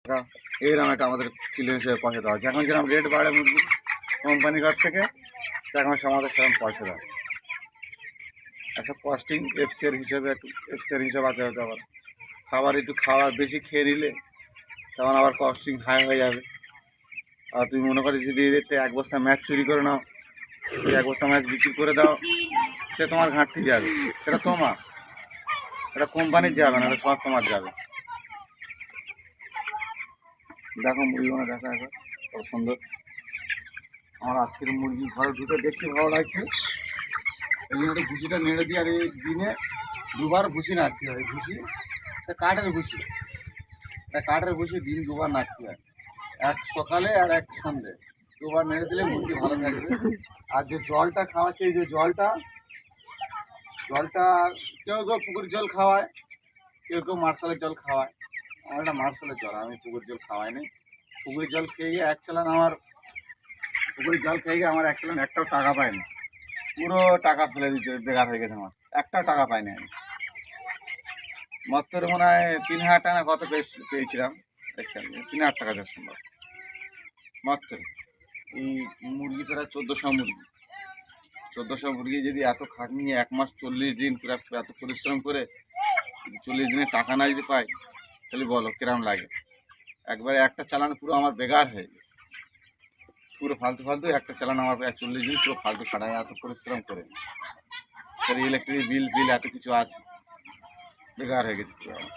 টাকা এইরকম একটা আমাদের কিলো হিসেবে পয়সা দেওয়া হচ্ছে। এখন যেরকম রেট বাড়ে মুরগি কোম্পানির ঘর থেকে এখন আমাদের সেরকম পয়সা দেয়। একটা কস্টিং এফসিআর হিসেবে একটু এফসিআর হিসেবে আছে হয়তো। আবার খাবার একটু খাবার বেশি খেয়ে নিলে তখন আবার কস্টিং হাই হয়ে যাবে। আর তুমি মনে করো যদি এতে এক বস্তা ম্যাচ চুরি করে নাও, এক বস্তা ম্যাচ বিক্রি করে দাও, সে তোমার ঘাটতি যাবে, সেটা তোমার, এটা কোম্পানির যাবে না, এটা সব তোমার যাবে। দেখো মুরগিগুলো দেখা এখন কত সুন্দর। আমার আজকের মুরগি ঘরে ঢুকে দেখতে ভালো লাগছে। এই জন্য ভুসিটা নেড়ে দিয়ে, আর এই দিনে দুবার ভুসি নাড়তে হয়। ভুসি কাঠের ভুসি, কাঠের ভুসি দিন দুবার নাড়তে হয়, এক সকালে আর এক সন্ধ্যে, দুবার নেড়ে দিলে মুরগি ভালো থাকবে। আর যে জলটা খাওয়াচ্ছে, এই যে জলটা কেউ কেউ পুকুরের জল খাওয়ায়, কেউ কেউ মার্শালের জল খাওয়ায়। আমার এটা মার্শালের জল, আমি পুকুরের জল খাওয়াই নি। পুকুরের জল খেয়ে গিয়ে এক চালান আমার এক চালান একটাও টাকা পাইনি, পুরো টাকা ফেলে দিতে বেকার হয়ে গেছে আমার, একটাও টাকা পাইনি আমি। মাত্র মনে হয় 3,000 টাকা কত পেয়েছিলাম, 3,000 টাকা যা সম্ভব মাত্র। এই মুরগি প্রায় 1400 মুরগি যদি এত খাটনি 1 মাস 40 দিন পুরো এত পরিশ্রম করে 40 দিনের টাকা না যদি পাই, তাহলে বলো কিরম লাগে। একবারে একটা চালান পুরো আমার বেকার হয়ে গেছে, পুরো ফালতু একটা চালান আমার 40 দিন পুরো ফালতু খাটায় এত পরিশ্রম করে। তাহলে ইলেকট্রিক বিল এত কিছু আছে, বেকার হয়ে গেছে পুরো আমার।